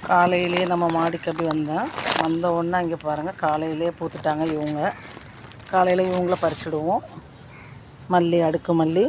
காலையிலேயே நம்ம மாடிக்கு அப்படி வந்த உடனே இங்கே பாருங்கள் காலையிலே பூத்துட்டாங்க இவங்க. காலையில் இவங்கள பறிச்சுடுவோம். மல்லி, அடுக்கு மல்லி.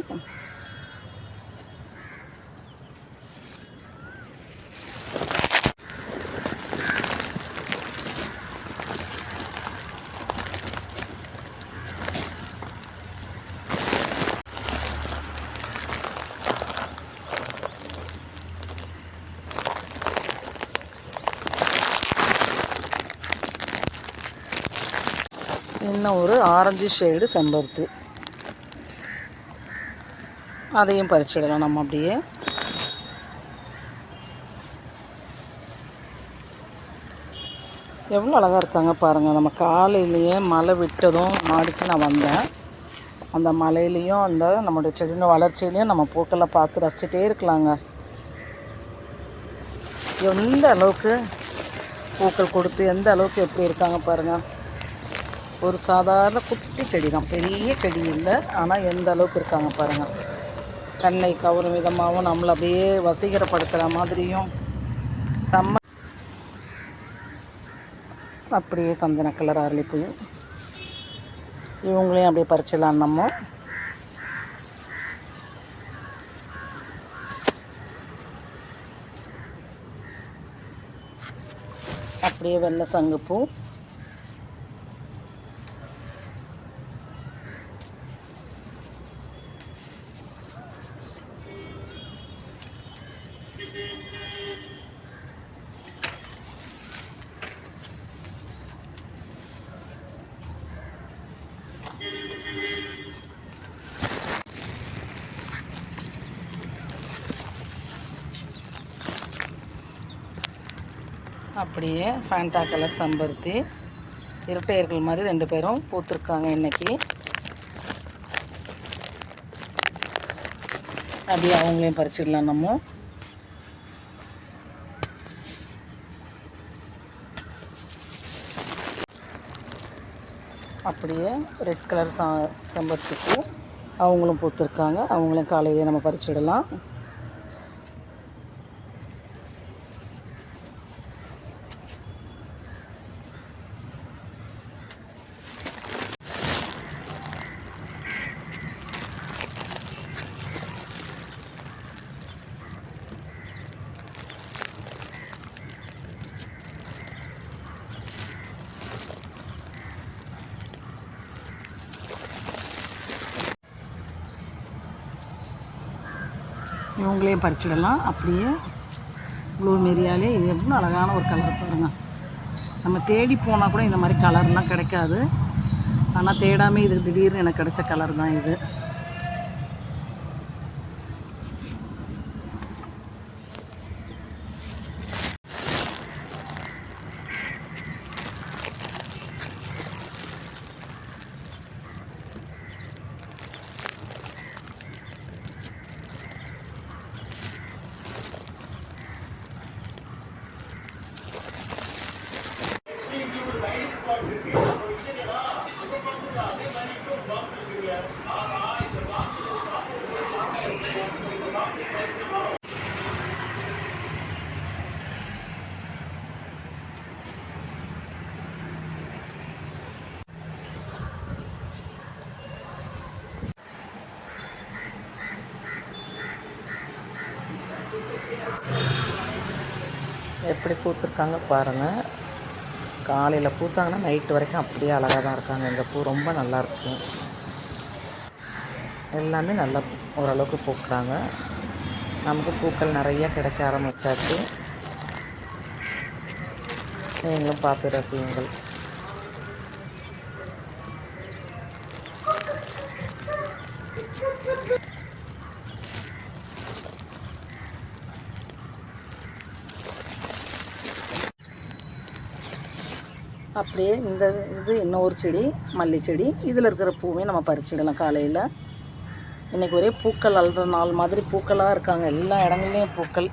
இன்னும் ஒரு ஆரஞ்சு ஷேடு செம்பருத்தி, அதையும் பறிச்சிடலாம் நம்ம அப்படியே. எவ்வளோ அழகாக இருக்காங்க பாருங்கள். நம்ம காலையிலேயே மழை விட்டதும் மாடிக்கு நான் வந்தேன். அந்த மலையிலையும் அந்த நம்மளுடைய செடியோட வளர்ச்சியிலையும் நம்ம பூக்களை பார்த்து ரசிச்சிட்டே இருக்கலாங்க. எந்த அளவுக்கு பூக்கள் கொடுத்து எந்த அளவுக்கு எப்படி இருக்காங்க பாருங்கள். ஒரு சாதாரண குட்டி செடி தான், பெரிய செடி இல்லை, ஆனால் எந்த அளவுக்கு இருக்காங்க பாருங்கள். கண்ணை கவரும் விதமாகவும் நம்மளை அப்படியே வசீகரப்படுத்துகிற மாதிரியும் செம்ம. அப்படியே சந்தன கலர் அரளிப்பூ, இவங்களையும் அப்படியே பறிச்சிடலாம் நம்ம. அப்படியே வெள்ளை சங்குப்பூ, அப்படியே ஃபேண்டா கலர் செம்பருத்தி, இரட்டையர்கள் மாதிரி 2 பேரும் பூத்துருக்காங்க இன்றைக்கி. அப்படியே அவங்களையும் பறிச்சிடலாம் நம்ம. அப்படியே ரெட் கலர் செம்பருத்தி பூ, அவங்களும் பூத்துருக்காங்க. அவங்களையும் காலையிலே நம்ம பறிச்சிடலாம். இவங்களையும் பறிச்சிடலாம். அப்படியே ப்ளூ மெரியாலே, இது எவ்வளோ அழகான ஒரு கலர் பாருங்கள். நம்ம தேடி போனால் கூட இந்த மாதிரி கலர்லாம் கிடைக்காது, ஆனால் தேடாமல் இது திடீர்னு எனக்கு கிடைச்ச கலர் தான் இது. எப்படி பூத்துருக்காங்க பாருங்கள். காலையில் பூத்தாங்கன்னா நைட்டு வரைக்கும் அப்படியே அழகாக தான் இருக்காங்க. இந்த பூ ரொம்ப நல்லாயிருக்கு. எல்லாமே நல்லா ஓரளவுக்கு பூக்குறாங்க. நமக்கு பூக்கள் நிறைய கிடைக்க ஆரம்பித்தாச்சு. நீங்களும் பார்த்து ரசியுங்கள். அப்படியே இது இன்னொரு செடி, மல்லி செடி. இதில் இருக்கிற பூவே நம்ம பறிச்சிடலாம் காலையில். இன்றைக்கி ஒரே பூக்கள் அல்ற நாள் மாதிரி பூக்களாக இருக்காங்க. எல்லா இடங்கள்லேயும் பூக்கள்.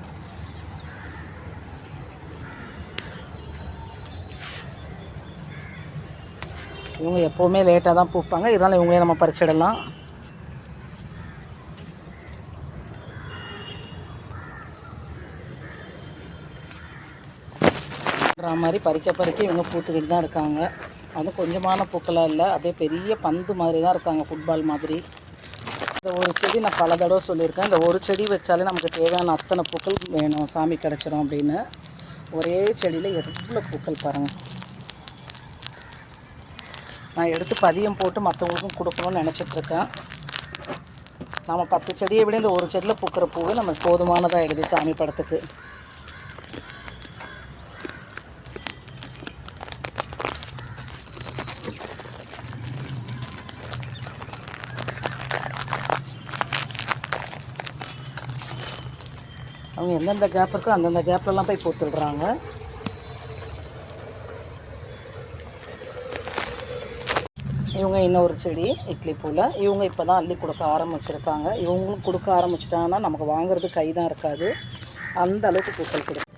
இவங்க எப்போவுமே லேட்டாக தான் பூப்பாங்க, இதனால் இவங்களே நம்ம பறிச்சிடலாம். காட்டுற மாதிரி பறிக்க இவங்க பூத்துக்கிட்டு தான் இருக்காங்க. அதுவும் கொஞ்சமான பூக்களாக இல்லை, அப்படியே பெரிய பந்து மாதிரி தான் இருக்காங்க, ஃபுட்பால் மாதிரி. இந்த ஒரு செடி நான் பல தடவை சொல்லியிருக்கேன், இந்த ஒரு செடி வச்சாலே நமக்கு தேவையான அத்தனை பூக்கள் வேணும், சாமி கிடச்சிரும் அப்படின்னு. ஒரே செடியில் எவ்வளோ பூக்கள் பாருங்கள். நான் எடுத்து பதியம் போட்டு மற்றவங்களுக்கும் கொடுக்கணும்னு நினச்சிட்ருக்கேன். நம்ம 10 செடியை விட இந்த ஒரு செடியில் பூக்கிற பூவே நமக்கு போதுமானதாகிடுது சாமி படத்துக்கு. அவங்க எந்தெந்த கேப் இருக்கோ அந்தந்த கேப்லலாம் போய் பூத்துடுறாங்க. இவங்க இன்னொரு செடி இட்லி பூவில், இவங்க இப்போ தான் அள்ளி கொடுக்க ஆரம்பிச்சிருக்காங்க. இவங்களும் கொடுக்க ஆரம்பிச்சிட்டாங்கன்னா நமக்கு வாங்குறது கை தான் இருக்காது, அந்த அளவுக்கு பூக்கள் கொடுக்கும்.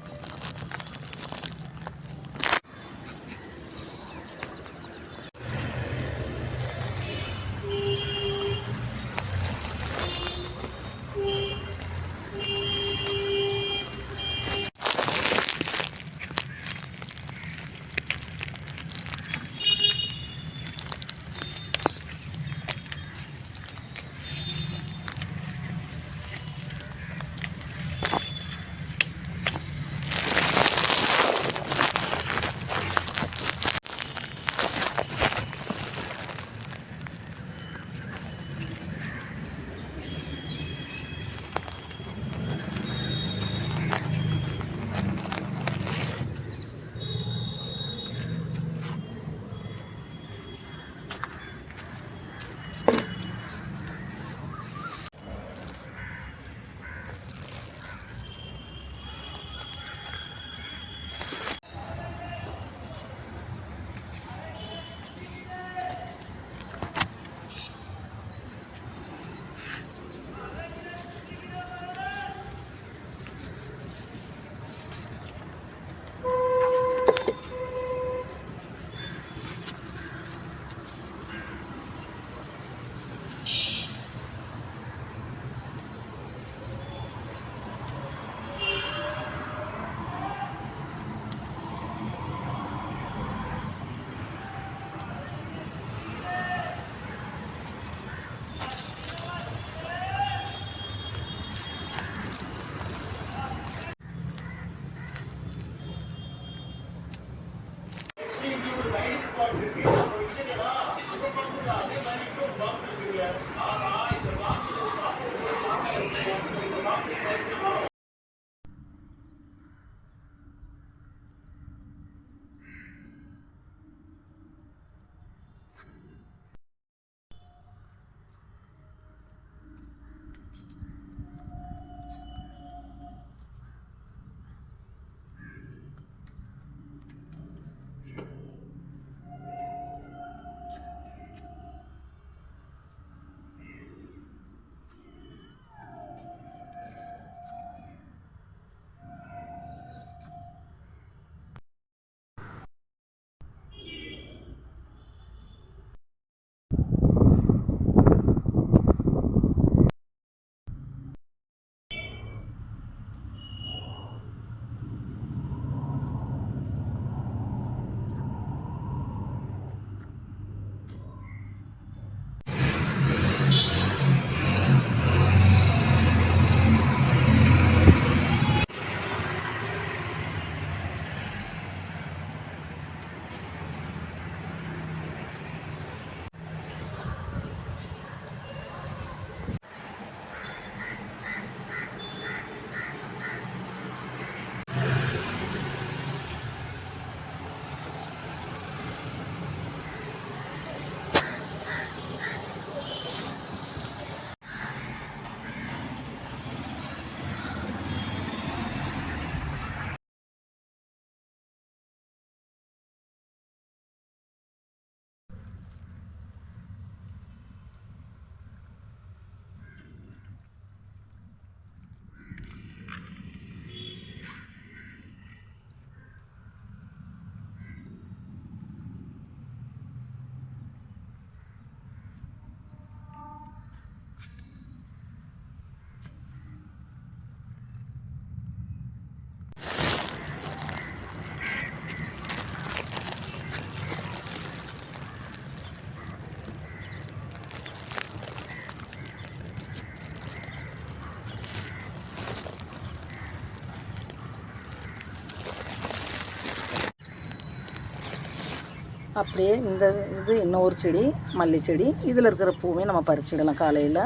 அப்படியே இந்த இது இன்னொரு செடி மல்லி செடி, இதில் இருக்கிற பூவே நம்ம பறிச்சிடலாம் காலையில்.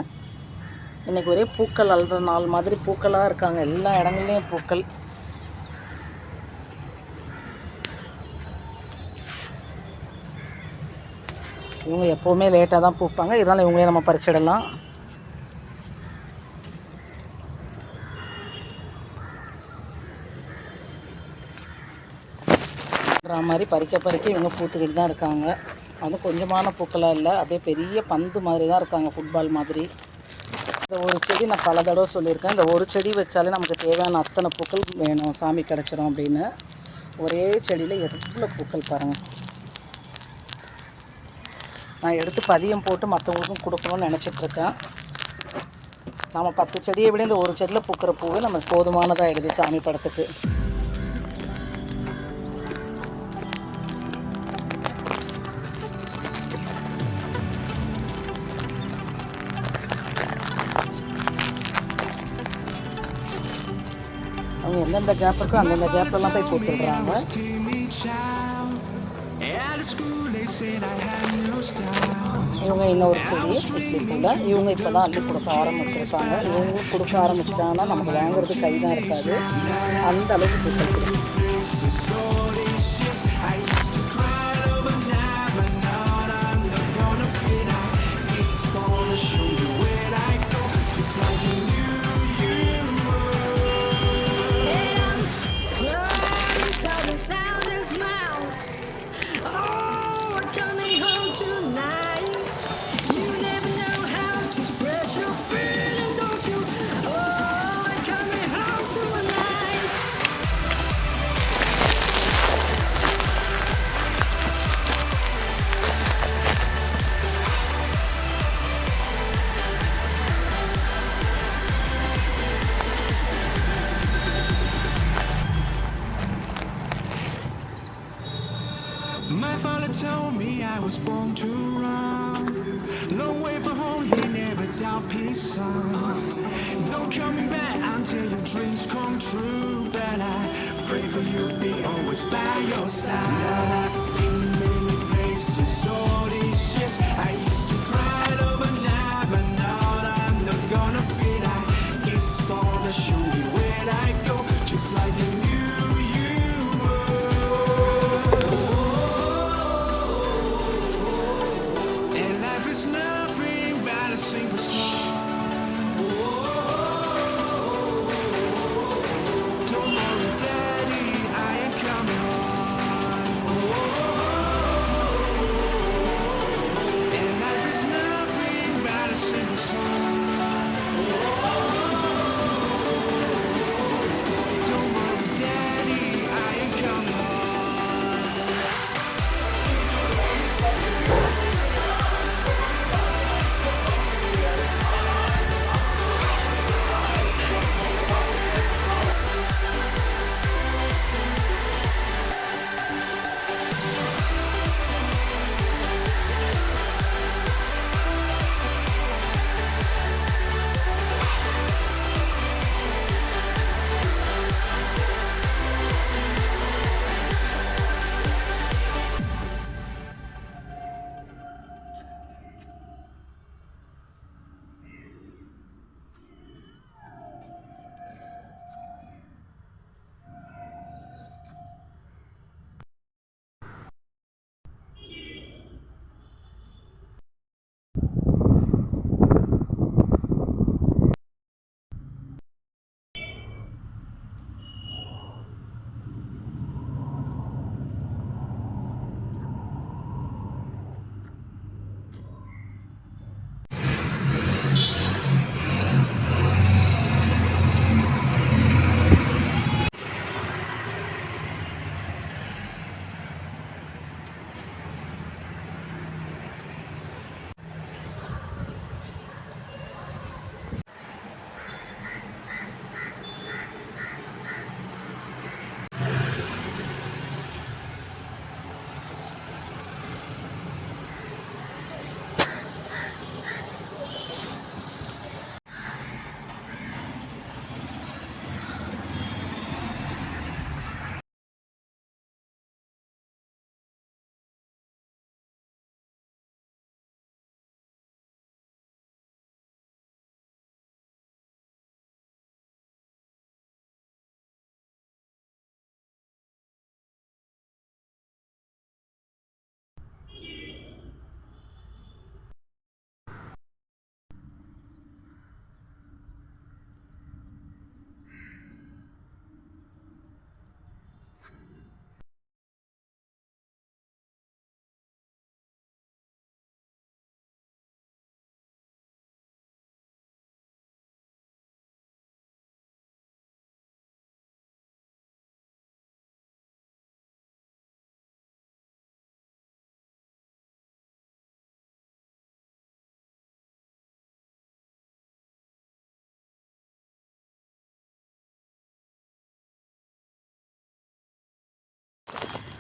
இன்றைக்கி ஒரே பூக்கள் அல்ற நாள் மாதிரி பூக்களாக இருக்காங்க, எல்லா இடங்கள்லேயும் பூக்கள். இவங்க எப்போவுமே லேட்டாக தான் பூப்பாங்க, இதனால் இவங்களே நம்ம பறிச்சிடலாம். மாதிரி பறிக்க இவங்க பூத்துக்கிட்டு தான் இருக்காங்க. அதுவும் கொஞ்சமான பூக்களாக இல்லை, அப்படியே பெரிய பந்து மாதிரி தான் இருக்காங்க, ஃபுட்பால் மாதிரி. இந்த ஒரு செடி நான் பல தடவை சொல்லியிருக்கேன், இந்த ஒரு செடி வச்சாலே நமக்கு தேவையான அத்தனை பூக்கள் வேணும், சாமி கிடச்சிடும் அப்படின்னு. ஒரே செடியில் எவ்வளோ பூக்கள் பாருங்கள். நான் எடுத்து பதியம் போட்டு மற்றவங்களுக்கும் கொடுக்கணும்னு நினச்சிட்ருக்கேன். நம்ம 10 செடியை விட இந்த ஒரு செடியில் பூக்கிற பூவே நமக்கு போதுமானதாகிடுது சாமி படத்துக்கு. அவங்க எந்தெந்த கேப் இருக்கோ அந்தந்த கேப்லாம் போய் போட்டுடுறாங்க. இவங்க இன்னொரு செடி இப்படி கூட இவங்க இப்போ தான் அள்ளி கொடுக்க ஆரம்பிச்சிருக்காங்க. இவங்க கொடுக்க ஆரம்பிச்சிட்டாங்கன்னா நமக்கு வாங்குறது கை தான் இருக்காது, அந்த அளவுக்கு பூக்கள் கொடுக்கும். My father told me I was born to run. Long way from home, he never doubt peace, son. Don't coming back until your dreams come true. But I pray for you, be always by your side. I've been many places, all these years. I used to cry overnight, but now I'm not gonna fit. I guess the stars show me where I go, just like a new. Don't worry, Daddy, I ain't coming home.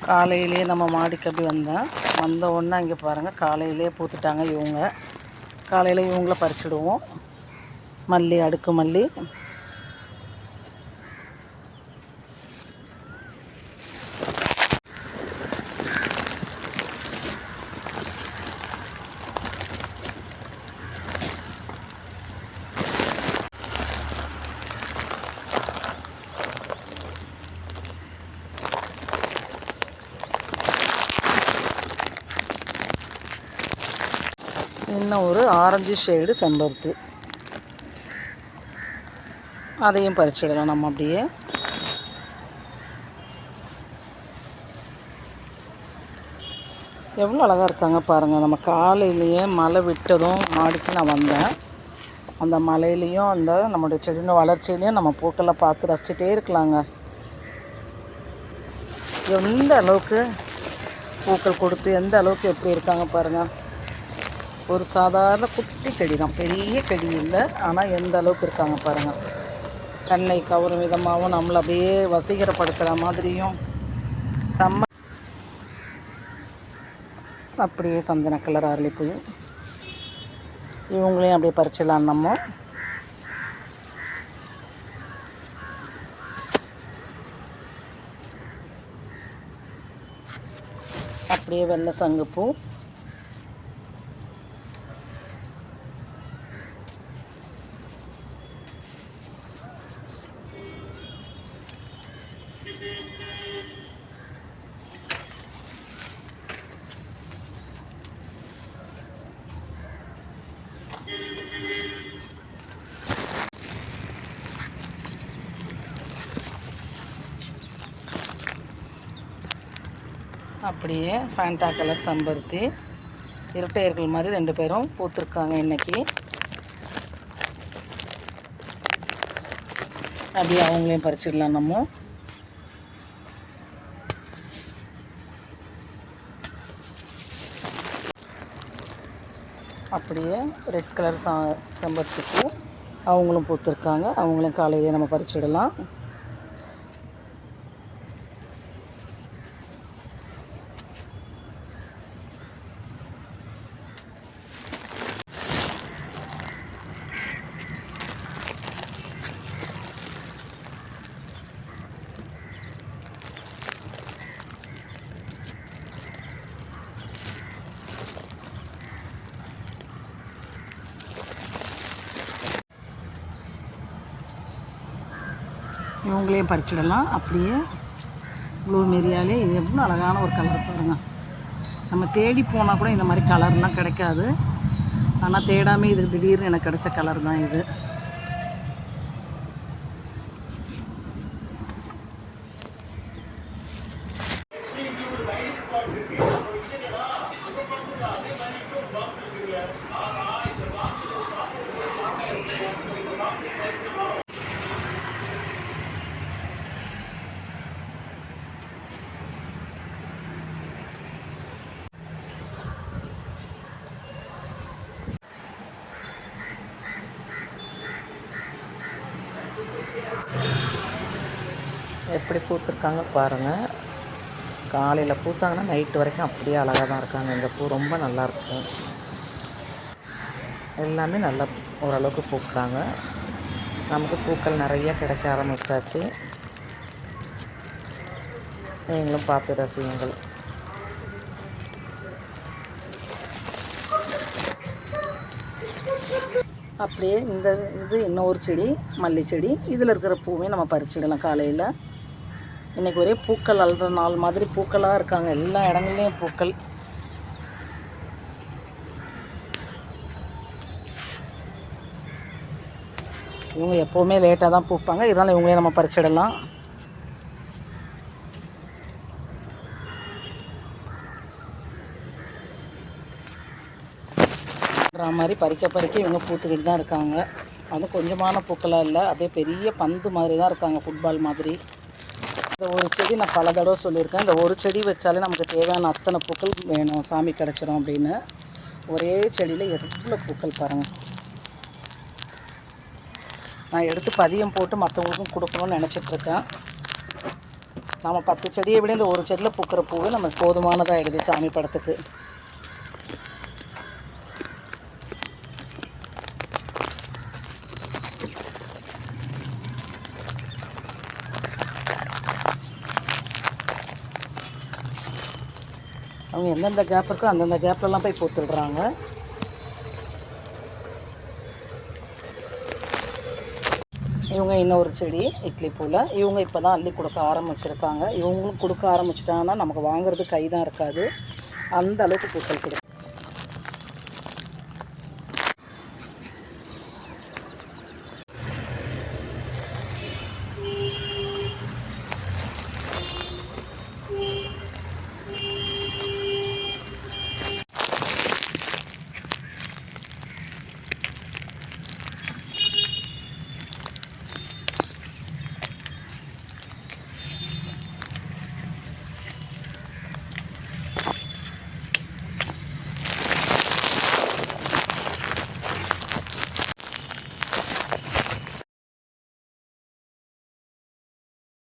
காலையிலே நம்ம மாடிக்கு அப்படி வந்த உடனே இங்கே பாருங்கள் காலையிலே பூத்துட்டாங்க இவங்க. காலையில் இவங்கள பறிச்சிடுவோம். மல்லி, அடுக்கு மல்லி. இன்னும் ஒரு ஆரஞ்சு ஷேடு செம்பருத்தி, அதையும் பறிச்சிடலாம் நம்ம அப்படியே. எவ்வளோ அழகாக இருக்காங்க பாருங்கள். நம்ம காலையிலேயே மழை விட்டதும் மாடிக்கு நான் வந்தேன். அந்த மலையிலையும் அந்த நம்மளுடைய செடியோட வளர்ச்சியிலையும் நம்ம பூக்களை பார்த்து ரசிச்சிட்டே இருக்கலாங்க. எந்த அளவுக்கு பூக்கள் கொடுத்து எந்த அளவுக்கு எப்படி இருக்காங்க பாருங்கள். ஒரு சாதாரண குட்டி செடி தான், பெரிய செடி இல்லை, ஆனால் எந்த அளவுக்கு இருக்காங்க பாருங்கள். கண்ணை கவரும் விதமாகவும் நம்மளை அப்படியே வசீகரப்படுத்துகிற மாதிரியும் செம்ம. அப்படியே சந்தன கலர் அரளிப்பூ, இவங்களையும் அப்படியே பறிச்சிடலாம் நம்ம. அப்படியே வெள்ளை சங்குப்பூ, அப்படியே ஃபேண்டா கலர் செம்பருத்தி, இரட்டையர்கள் மாதிரி 2 பேரும் பூத்துருக்காங்க இன்றைக்கி. அப்படியே அவங்களையும் பறிச்சிடலாம் நம்ம. அப்படியே ரெட் கலர் செம்பருத்தி பூ, அவங்களும் பூத்துருக்காங்க. அவங்களையும் காலையிலே நம்ம பறிச்சிடலாம். இவங்களையும் பறிச்சிடலாம். அப்படியே ப்ளூ மெரியாலே, இது எவ்வளோ அழகான ஒரு கலர் பாருங்கள். நம்ம தேடி போனால் கூட இந்த மாதிரி கலர்லாம் கிடைக்காது, ஆனால் தேடாமல் இது திடீர்னு எனக்கு கிடைச்ச கலர் தான் இது. எப்படி பூத்துருக்காங்க பாருங்கள். காலையில் பூத்தாங்கன்னா நைட்டு வரைக்கும் அப்படியே அழகாக தான் இருக்காங்க. இந்த பூ ரொம்ப நல்லாயிருக்கும். எல்லாமே நல்லா ஓரளவுக்கு பூக்குறாங்க. நமக்கு பூக்கள் நிறைய கிடைக்க ஆரம்பிச்சாச்சு. நீங்களும் பார்த்து ரசியுங்கள். அப்படியே இது இன்னொரு செடி, மல்லி செடி. இதில் இருக்கிற பூவே நம்ம பறிச்சிடலாம் காலையில். இன்றைக்கி ஒரே பூக்கள் அல்ற நாள் மாதிரி பூக்களாக இருக்காங்க. எல்லா இடங்கள்லேயும் பூக்கள். இவங்க எப்போவுமே லேட்டாக தான் பூப்பாங்க, இதனால் இவங்களே நம்ம பறிச்சிடலாம். மாதிரி பறிக்க இவங்க பூத்துக்கிட்டு தான் இருக்காங்க. அதுவும் கொஞ்சமான பூக்களாக இல்லை, அப்படியே பெரிய பந்து மாதிரி தான் இருக்காங்க, ஃபுட்பால் மாதிரி. இந்த ஒரு செடி நான் பல தடவை சொல்லியிருக்கேன், இந்த ஒரு செடி வச்சாலே நமக்கு தேவையான அத்தனை பூக்கள் வேணும், சாமி கிடச்சிடும் அப்படின்னு. ஒரே செடியில் எவ்வளோ பூக்கள் பாருங்கள். நான் எடுத்து பதியம் போட்டு மற்றவங்களுக்கும் கொடுக்கணும்னு நினச்சிட்ருக்கேன். நம்ம 10 செடியை விட இந்த ஒரு செடியில் பூக்கிற பூவே நமக்கு போதுமானதாகிடுது சாமி படத்துக்கு. அவங்க எந்தெந்த கேப் இருக்கோ அந்தந்த கேப்லலாம் போய் பூத்துடுறாங்க. இவங்க இன்னொரு செடி இட்லி பூவில், இவங்க இப்போ தான் அள்ளி கொடுக்க ஆரம்பிச்சிருக்காங்க. இவங்களும் கொடுக்க ஆரம்பிச்சிட்டாங்கன்னா நமக்கு வாங்குறது கை தான் இருக்காது, அந்த அளவுக்கு பூக்கள் கொடுக்கும்.